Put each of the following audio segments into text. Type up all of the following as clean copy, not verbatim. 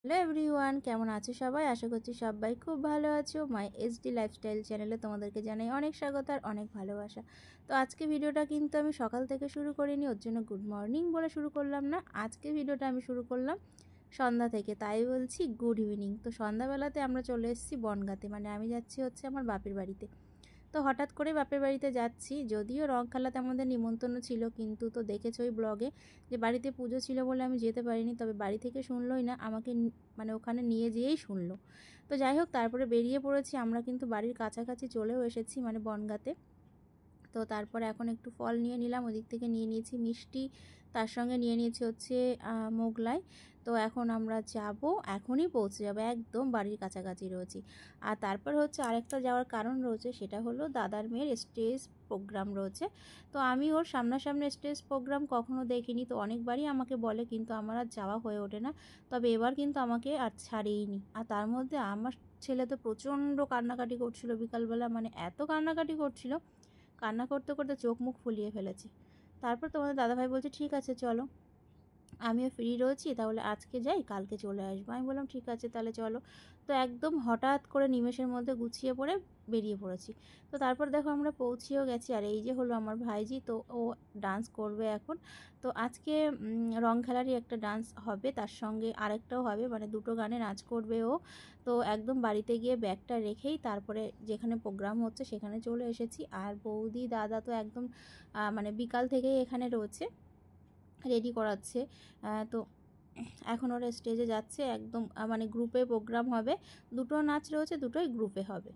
Hello everyone, কেমন আছো সবাই? আশা করছি সবাই খুব ভালো আছো। মাই এইচডি লাইফস্টাইল চ্যানেলে তোমাদেরকে জানাই অনেক স্বাগত আর অনেক ভালোবাসা। তো আজকে ভিডিওটা কিন্তু আমি সকাল থেকে শুরু করিনি, ওর জন্য গুড মর্নিং বলে শুরু করলাম না। আজকে ভিডিওটা আমি শুরু করলাম সন্ধ্যা থেকে, তাই বলছি গুড ইভিনিং। তো সন্ধ্যাবেলাতে আমরা চলে এসেছি বনগাঁতে, মানে আমি যাচ্ছি হচ্ছে আমার বাপের বাড়িতে। তো হঠাৎ করে বাপের বাড়িতে যাচ্ছি, যদিও রংখেলাতে আমাদের নিমন্ত্রণ ছিল, কিন্তু তো দেখেছো ওই ব্লগে যে বাড়িতে পুজো ছিল বলে আমি যেতে পারিনি। তবে বাড়ি থেকে শুনলোই না, আমাকে মানে ওখানে নিয়ে যেয়েই শুনলো। তো যাই হোক, তারপরে বেরিয়ে পড়েছি আমরা, কিন্তু বাড়ির কাছাকাছি চলেও এসেছি, মানে বনগাঁতে। তো তারপরে এখন একটু ফল নিয়ে নিলাম, ওদিক থেকে নিয়ে নিয়েছি মিষ্টি, তার সঙ্গে নিয়ে নিয়েছি হচ্ছে মোগলাই। তো এখন আমরা যাব, এখনই পৌঁছে যাবো, একদম বাড়ির কাছাকাছি রয়েছি। আর তারপর হচ্ছে আরেকটা যাওয়ার কারণ রয়েছে, সেটা হলো দাদার মেয়ের স্টেজ প্রোগ্রাম রয়েছে। তো আমি ওর সামনাসামনি স্টেজ প্রোগ্রাম কখনো দেখিনি, তো অনেকবারই আমাকে বলে, কিন্তু আমার আর যাওয়া হয়ে ওঠে না। তবে এবার কিন্তু আমাকে আর ছাড়েইনি। আর তার মধ্যে আমার ছেলে তো প্রচণ্ড কান্নাকাটি করছিল বিকালবেলা, মানে এত কান্নাকাটি করছিল, কান্না করতে করতে চোখ মুখ ফুলিয়ে ফেলেছে। তারপর তোমাদের দাদাভাই বলছে ঠিক আছে চলো, আমিও ফ্রি রয়েছি, তাহলে আজকে যাই, কালকে চলে আসবো। আমি বললাম ঠিক আছে তাহলে চলো। তো একদম হঠাৎ করে নিমেষের মধ্যে গুছিয়ে পড়ে বেরিয়ে পড়েছি। তো তারপর দেখো আমরা পৌঁছেও গেছি, আর এই যে হলো আমার ভাইজি, তো ও ডান্স করবে এখন। তো আজকে রং খেলারই একটা ডান্স হবে, তার সঙ্গে আরেকটাও হবে, মানে দুটো গানে নাচ করবে ও। তো একদম বাড়িতে গিয়ে ব্যাগটা রেখেই তারপরে যেখানে প্রোগ্রাম হচ্ছে সেখানে চলে এসেছি। আর বৌদি দাদা তো একদম মানে বিকাল থেকেই এখানে রয়েছে, রেডি করাচ্ছে। তো এখন ওরা স্টেজে যাচ্ছে, একদম মানে গ্রুপে প্রোগ্রাম হবে, দুটো নাচ রয়েছে, দুটোই গ্রুপে হবে।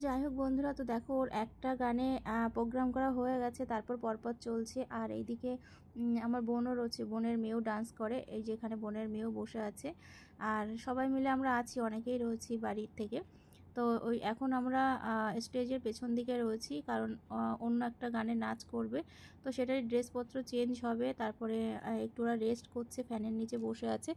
যাই হোক বন্ধুরা, তো দেখো ওর একটা গানে প্রোগ্রাম করা হয়ে গেছে, তারপর পরপর চলছে। আর এইদিকে আমার বোনও রয়েছে, বোনের মেয়েও ডান্স করে, এই যে এখানে বোনের মেয়েও বসে আছে। আর সবাই মিলে আমরা আছি, অনেকেই রয়েছি বাড়ির থেকে। তো ওই এখন আমরা স্টেজের পেছন দিকে রয়েছি, কারণ অন্য একটা গানে নাচ করবে, তো সেটাই ড্রেসপত্র চেঞ্জ হবে। তারপরে একটু ওরা রেস্ট করছে, ফ্যানের নিচে বসে আছে,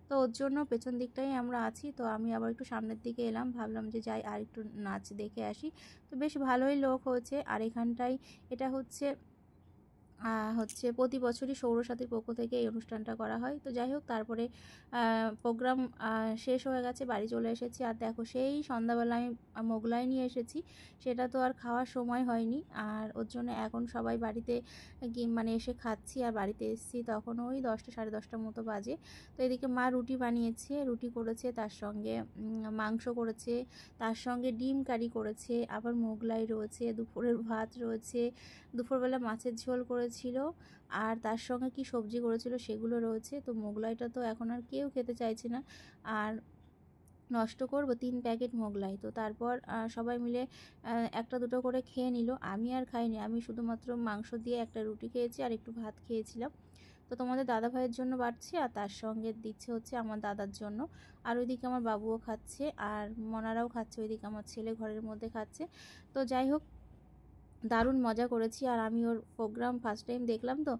তো ওর জন্য পেছন দিকটাই আমরা আছি। তো আমি আবার একটু সামনের দিকে এলাম, ভাবলাম যে যাই আর একটু নাচ দেখে আসি। তো বেশ ভালোই লোক হয়েছে। আর এখানটায় এটা হচ্ছে প্রতি বছরই সৌরসাথীর পক্ষ থেকে এই অনুষ্ঠানটা করা হয়। তো যাই হোক, তারপরে প্রোগ্রাম শেষ হয়ে গেছে, বাড়ি চলে এসেছি। আর দেখো সেই সন্ধ্যাবেলা আমি মোগলাই নিয়ে এসেছি, সেটা তো আর খাওয়ার সময় হয়নি, আর ওর জন্য এখন সবাই বাড়িতে মানে এসে খাচ্ছি। আর বাড়িতে এসেছি তখন ওই 10টা সাড়ে 10টার মতো বাজে। তো এদিকে মা রুটি বানিয়েছে, রুটি করেছে, তার সঙ্গে মাংস করেছে, তার সঙ্গে ডিম কারি করেছে, আবার মোগলাই রয়েছে, দুপুরের ভাত রয়েছে, দুপুরবেলা মাছের ঝোল করেছিল, আর তার সঙ্গে কি সবজি করেছিল সেগুলো রয়েছে। তো মোগলাইটা তো এখন আর কেউ খেতে চাইছে না, আর নষ্ট করব 3 প্যাকেট মোগলাই। তো তারপর সবাই মিলে একটা দুটো করে খেয়ে নিল, আমি আর খাইনি, আমি শুধুমাত্র মাংস দিয়ে একটা রুটি খেয়েছি আর একটু ভাত খেয়েছিলাম। তো তোমাদের দাদা ভাইয়ের জন্য বাড়ছি, আর তার সঙ্গে দিচ্ছে হচ্ছে আমার দাদার জন্য। আর ওইদিকে আমার বাবুও খাচ্ছে, আর মনারাও খাচ্ছে, ওইদিকে আমার ছেলে ঘরের মধ্যে খাচ্ছে। তো যাই হোক, দারুণ মজা করেছি। আর আমি ওর প্রোগ্রাম ফার্স্ট টাইম দেখলাম, তো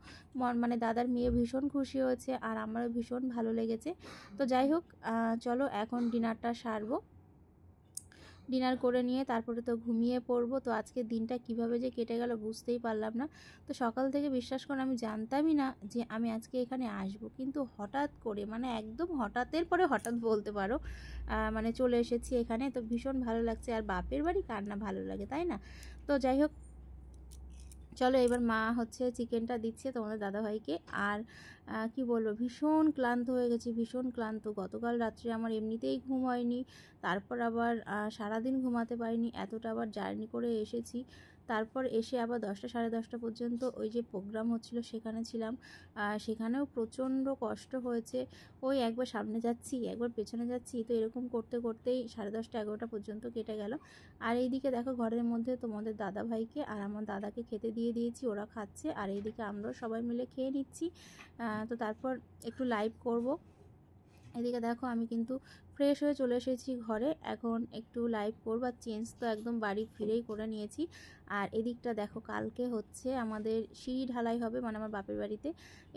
মানে দাদার মেয়ে ভীষণ খুশি হয়েছে, আর আমারও ভীষণ ভালো লেগেছে। তো যাই হোক, চলো এখন ডিনারটা সারবো, ডিনার করে নিয়ে তারপরে তো ঘুমিয়ে পড়বো। তো আজকের দিনটা কিভাবে যে কেটে গেল বুঝতেই পারলাম না। তো সকাল থেকে বিশ্বাস করে আমি জানতামই না যে আমি আজকে এখানে আসব, কিন্তু হঠাৎ করে, মানে একদম হঠাৎের পরে হঠাৎ বলতে পারো, মানে চলে এসেছি এখানে। তো ভীষণ ভালো লাগছে, আর বাপের বাড়ি কার না ভালো লাগে, তাই না? তো যাই হোক, চলো এবার মা হচ্ছে চিকেনটা দিচ্ছে তোমাদের দাদাভাইকে। আর কি বলবো, ভীষণ ক্লান্ত হয়ে গেছি, ভীষণ ক্লান্ত। গতকাল রাত্রে আমার এমনিতেই ঘুম হয়নি, তারপর আবার সারাদিন ঘুমাতে পারিনি, এতটা আবার জার্নি করে এসেছি। তারপর এসে আবার 10টা সাড়ে 10টা পর্যন্ত ওই যে প্রোগ্রাম হচ্ছিল সেখানে ছিলাম, সেখানেও প্রচণ্ড কষ্ট হয়েছে। ওই একবার সামনে যাচ্ছি একবার পেছনে যাচ্ছি, তো এরকম করতে করতেই 10:30 11টা পর্যন্ত কেটে গেল। আর এইদিকে দেখো ঘরের মধ্যে তোমাদের দাদা ভাইকে আর আমার দাদাকে খেতে দিয়ে দিয়েছি, ওরা খাচ্ছে, আর এইদিকে আমরাও সবাই মিলে খেয়ে নিচ্ছি। তো তারপর একটু লাইভ করব, এদিকে দেখো আমি কিন্তু ফ্রেশ হয়ে চলে এসেছি ঘরে। এখন একটু লাইভ করব, আর চেঞ্জ তো একদম বাড়ি ফিরেই করে নিয়েছি। আর এদিকটা দেখো কালকে হচ্ছে আমাদের সিঁড়ি ঢালাই হবে, মানে আমার বাপের বাড়িতে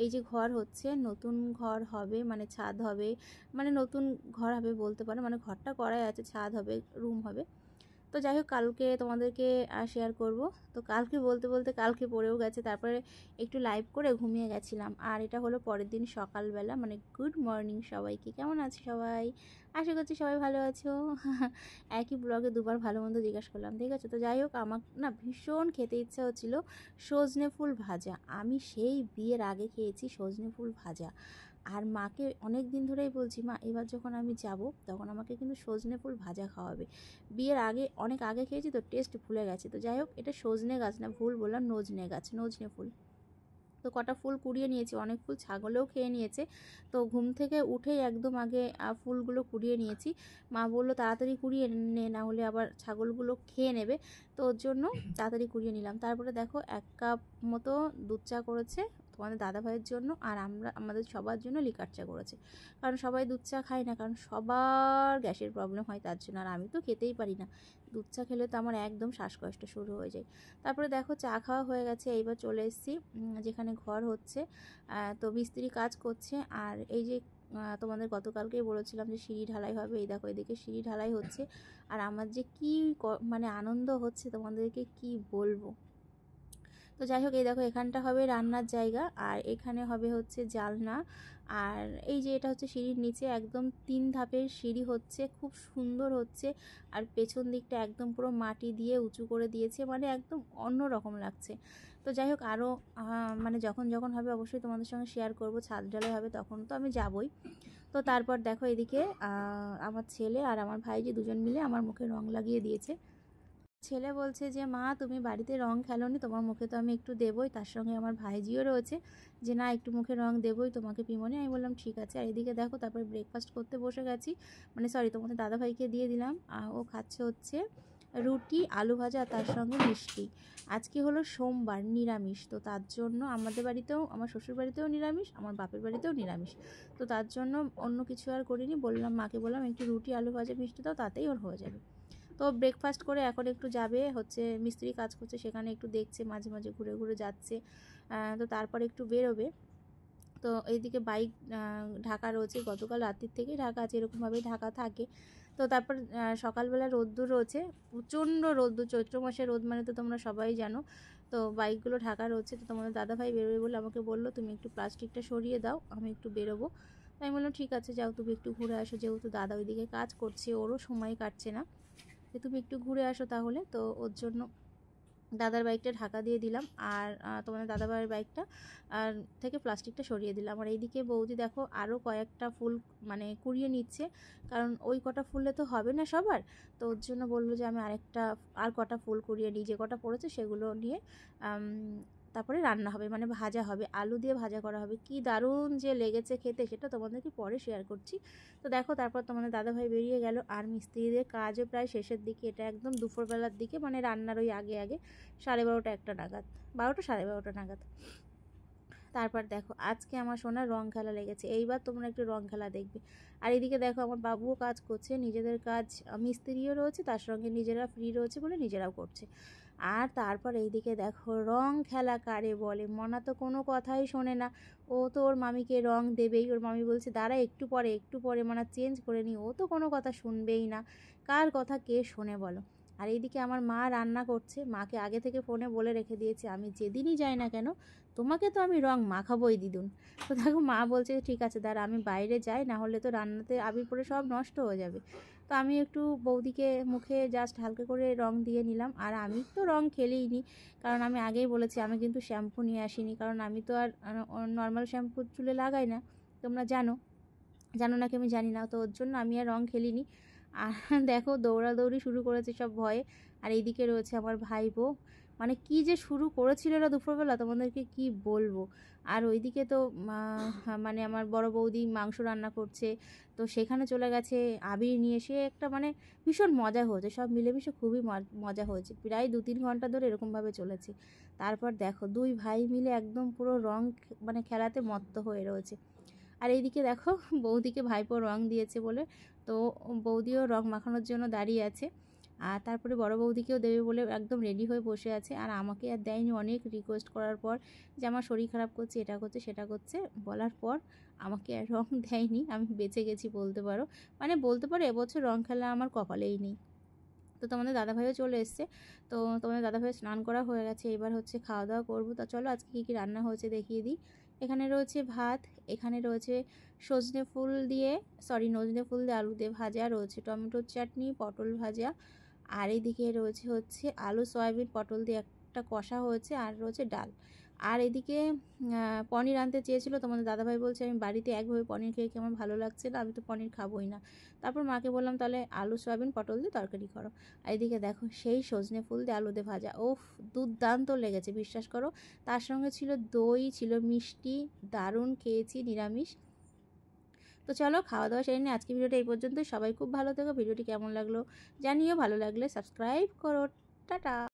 এই যে ঘর হচ্ছে, নতুন ঘর হবে, মানে ছাদ হবে, মানে নতুন ঘর হবে বলতে পারো, মানে ঘরটা করাই আছে, ছাদ হবে, রুম হবে। তো যাই হোক কালকে তোমাদেরকে শেয়ার করব। তো কালকে বলতে বলতে কালকে পড়েও গেছে, তারপরে একটু লাইভ করে ঘুমিয়ে গেছিলাম। আর এটা হলো পরের দিন সকালবেলা, মানে গুড মর্নিং সবাইকে। কেমন আছে সবাই? আশা করছি সবাই ভালো আছো। একই ব্লগে দুবার ভালো মন্দ জিজ্ঞাসা করলাম, ঠিক আছে। তো যাই হোক আমার না ভীষণ খেতে ইচ্ছা হচ্ছিল সজনে ফুল ভাজা। আমি সেই বিয়ের আগে খেয়েছি সজনে ফুল ভাজা, আর মাকে অনেক দিন ধরেই বলছি, মা এবার যখন আমি যাব তখন আমাকে কিন্তু সজনে ফুল ভাজা খাওয়াবে। বিয়ের আগে অনেক আগে খেয়েছি তো টেস্ট ভুলে গেছি। তো যাই হোক এটা সজনে গাছ না, ভুল বললাম, নজনে গাছ, নজনে ফুল। তো কটা ফুল কুড়িয়ে নিয়েছি, অনেক ফুল ছাগলেও খেয়ে নিয়েছে। তো ঘুম থেকে উঠেই একদম আগে ফুলগুলো কুড়িয়ে নিয়েছি। মা বললো তাড়াতাড়ি কুড়িয়ে নে, না হলে আবার ছাগলগুলো খেয়ে নেবে। তো ওর জন্য তাড়াতাড়ি কুড়িয়ে নিলাম। তারপরে দেখো 1 কাপ মতো দুধ চা করেছে তোমাদের দাদা ভাইয়ের জন্য, আর আমাদের সবার জন্য লিকার চা করেছে। কারণ সবাই দুধ চা খায় না, কারণ সবার গ্যাসের প্রবলেম হয় তার জন্য, আর আমি তো খেতেই পারি না। দুধ চা খেলে তো আমার একদম শ্বাসকষ্ট শুরু হয়ে যায়। তারপরে দেখো চা খাওয়া হয়ে গেছে, এইবার চলে এসেছি যেখানে ঘর হচ্ছে। তো মিস্ত্রি কাজ করছে। আর এই যে তোমাদের গতকালকেই বলেছিলাম যে সিঁড়ি ঢালাই হবে, এই দেখো এদিকে সিঁড়ি ঢালাই হচ্ছে। আর আমার যে কি মানে আনন্দ হচ্ছে তোমাদেরকে কি বলবো। তো যাই হোক এই দেখো এখানটা হবে রান্নার জায়গা, আর এখানে হবে হচ্ছে জালনা। আর এই যে এটা হচ্ছে সিঁড়ির নিচে একদম 3 ধাপের সিঁড়ি হচ্ছে, খুব সুন্দর হচ্ছে। আর পেছন দিকটা একদম পুরো মাটি দিয়ে উঁচু করে দিয়েছে, মানে একদম অন্য রকম লাগছে। তো যাই হোক আরও মানে যখন যখন হবে অবশ্যই তোমাদের সঙ্গে শেয়ার করব। ছাদ ঢালাই হবে তখন তো আমি যাবই। তো তারপর দেখো এদিকে আমার ছেলে আর আমার ভাই যে দুজন মিলে আমার মুখে রং লাগিয়ে দিয়েছে। ছেলে বলছে যে মা তুমি বাড়িতে রং খেলোনি, তোমার মুখে তো আমি একটু দেবই। তার সঙ্গে আমার ভাইজিও রয়েছে যে না একটু মুখে রং দেবই তোমাকে পিমনি। আমি বললাম ঠিক আছে। আর এদিকে দেখো তারপর ব্রেকফাস্ট করতে বসে গেছি, মানে সরি তোমাদের দাদাভাইকে দিয়ে দিলাম। ও খাচ্ছে হচ্ছে রুটি আলু ভাজা, তার সঙ্গে মিষ্টি। আজকে হলো সোমবার, নিরামিষ। তো তার জন্য আমাদের বাড়িতেও, আমার শ্বশুর বাড়িতেও নিরামিষ, আমার বাপের বাড়িতেও নিরামিষ। তো তার জন্য অন্য কিছু আর করিনি। বললাম মাকে বললাম একটু রুটি আলু ভাজা মিষ্টি দাও, তাতেই ওর হয়ে যাবে। তো ব্রেকফাস্ট করে এখন একটু যাবে হচ্ছে মিস্ত্রি কাজ করছে সেখানে, একটু দেখছে, মাঝে মাঝে ঘুরে ঘুরে যাচ্ছে। তো তারপর একটু বেরোবে। তো এইদিকে বাইক ঢাকা রয়েছে, গতকাল রাত্রির থেকেই ঢাকা আছে, এরকমভাবেই ঢাকা থাকে। তো তারপর সকালবেলা রোদ্দুর রয়েছে, প্রচণ্ড রোদ্দুর, চৈত্র মাসে রোদ মানে তো তোমরা সবাই জানো। তো বাইকগুলো ঢাকা রয়েছে। তো তোমাদের দাদাভাই বেরোবে বলে আমাকে বললো তুমি একটু প্লাস্টিকটা সরিয়ে দাও, আমি একটু বেরোবো। তাই আমি বললাম ঠিক আছে যাও, তুমি একটু ঘুরে আসো, যেহেতু দাদা ওইদিকে কাজ করছে, ওরও সময় কাটছে না, যে তুমি একটু ঘুরে আসো তাহলে। তো ওর জন্য দাদার বাইকটা ঢাকা দিয়ে দিলাম, আর তোমাদের দাদাভাইয়ের বাইকটা আর থেকে প্লাস্টিকটা সরিয়ে দিলাম। আর এইদিকে বৌদি দেখো আরও কয়েকটা ফুল মানে কুড়িয়ে নিচ্ছে, কারণ ওই কটা ফুলে তো হবে না সবার। তো ওর জন্য বললো যে আমি আর কটা ফুল কুড়িয়ে নিই, যে কটা পড়েছে সেগুলো নিয়ে তারপরে রান্না হবে, মানে ভাজা হবে, আলু দিয়ে ভাজা করা হবে। কি দারুণ যে লেগেছে খেতে, সেটা তোমাদেরকে পরে শেয়ার করছি। তো দেখো তারপর তোমাদের দাদাভাই বেরিয়ে গেল, আর মিস্ত্রিদের কাজও প্রায় শেষের দিকে। এটা একদম দুপুরবেলার দিকে, মানে রান্নার ওই আগে আগে 12:30 1টা নাগাদ, 12টা 12:30 নাগাদ। তারপর দেখো আজকে আমার সোনার রং খেলা লেগেছে, এইবার তোমরা একটু রং খেলা দেখবে। আর এদিকে দেখো আমার বাবুও কাজ করছে, নিজেদের কাজ, মিস্ত্রিও রয়েছে, তার সঙ্গে নিজেরা ফ্রি রয়েছে বলে নিজেরাও করছে। আর তারপর এইদিকে দেখো রং খেলা কারে বলে, মনা তো কোনো কথাই শোনে না। ও তো ওর মামিকে রং দেবেই, ওর মামি বলছে দাঁড়া একটু পরে মানে চেঞ্জ করে নি, ও তো কোনো কথা শুনবেই না। কার কথা কে শোনে বলো। আর এইদিকে আমার মা রান্না করছে, মাকে আগে থেকে ফোনে বলে রেখে দিয়েছে আমি যেদিনই যাই না কেন তোমাকে তো আমি রং মাখাবোই দিদুন। তো দেখো মা বলছে ঠিক আছে দাঁড়া আমি বাইরে যাই, না হলে তো রান্নাতে আবির পরে সব নষ্ট হয়ে যাবে। তো আমি একটু বৌদিকে মুখে জাস্ট হালকা করে রং দিয়ে নিলাম। আর আমি তো রং খেলেই নি, কারণ আমি আগেই বলেছি আমি কিন্তু শ্যাম্পু নিয়ে আসিনি, কারণ আমি তো আর নর্মাল শ্যাম্পু চুলে লাগাই না, তোমরা জানো, জানো নাকি আমি জানি না। তো ওর জন্য আমি আর রং খেলিনি। আর দেখো দৌড়াদৌড়ি শুরু করেছে সব ভয়ে। আর এইদিকে রয়েছে আমার ভাইপো, মানে কি যে শুরু করেছিল এরা দুপুরবেলা তোমাদেরকে কি বলবো। আর ওইদিকে তো মানে আমার বড় বৌদি মাংস রান্না করছে, তো সেখানে চলে গেছে আবির নিয়ে। সে একটা মানে ভীষণ মজা হয়েছে, সব মিলেমিশে খুবই মজা হয়েছে, প্রায় 2-3 ঘন্টা ধরে এরকমভাবে চলেছে। তারপর দেখো দুই ভাই মিলে একদম পুরো রং মানে খেলাতে মত্ত হয়ে রয়েছে। আর এইদিকে দেখো বৌদিকে ভাইপো রং দিয়েছে বলে, তো বৌদিও রং মাখানোর জন্য দাঁড়িয়ে আছে। আর তারপরে বড় বৌদিকেও দেবে বলে একদম রেডি হয়ে বসে আছে। আর আমাকে আর দেয়নি, অনেক রিকোয়েস্ট করার পর যে আমার শরীর খারাপ করছে, এটা করছে সেটা করছে বলার পর আমাকে আর রং দেয়নি। আমি বেঁচে গেছি বলতে পারো, মানে বলতে পারো এবছর রং খেলা আমার কপালেই নেই। তো তোমাদের দাদাভাইও চলে এসছে। তো তোমাদের দাদাভাই স্নান করা হয়ে গেছে, এবার হচ্ছে খাওয়া দাওয়া করবো। তা চলো আজকে কী কী রান্না হয়েছে দেখিয়ে দিই। এখানে রয়েছে ভাত, এখানে রয়েছে নজনে ফুল দিয়ে আলু দিয়ে ভাজা, রয়েছে টমেটোর চাটনি, পটল ভাজা, আর এদিকে রয়েছে হচ্ছে আলু সয়াবিন পটল দিয়ে একটা কষা হয়েছে, আর রয়েছে ডাল। আর এদিকে পনির আনতে চেয়েছিলো তোমাদের দাদাভাই, বলছে আমি বাড়িতে একভাবে পনির খেয়ে আমার ভালো লাগছে না, আমি তো পনির খাবোই না। তারপর মাকে বললাম তাহলে আলু সয়াবিন পটল দিয়ে তরকারি করো। আর এদিকে দেখো সেই সজনে ফুল দিয়ে আলু দিয়ে ভাজা, ওফ দুর্দান্ত লেগেছে বিশ্বাস করো। তার সঙ্গে ছিল দই, ছিল মিষ্টি, দারুণ খেয়েছি নিরামিষ। তো চলো খাওয়া দাওয়া সেরে নিয়ে আজকে ভিডিওটা এই পর্যন্তই। সবাই খুব ভালো থেকো। ভিডিওটি কেমন লাগলো জানিও, ভালো লাগলে সাবস্ক্রাইব করো। টাটা।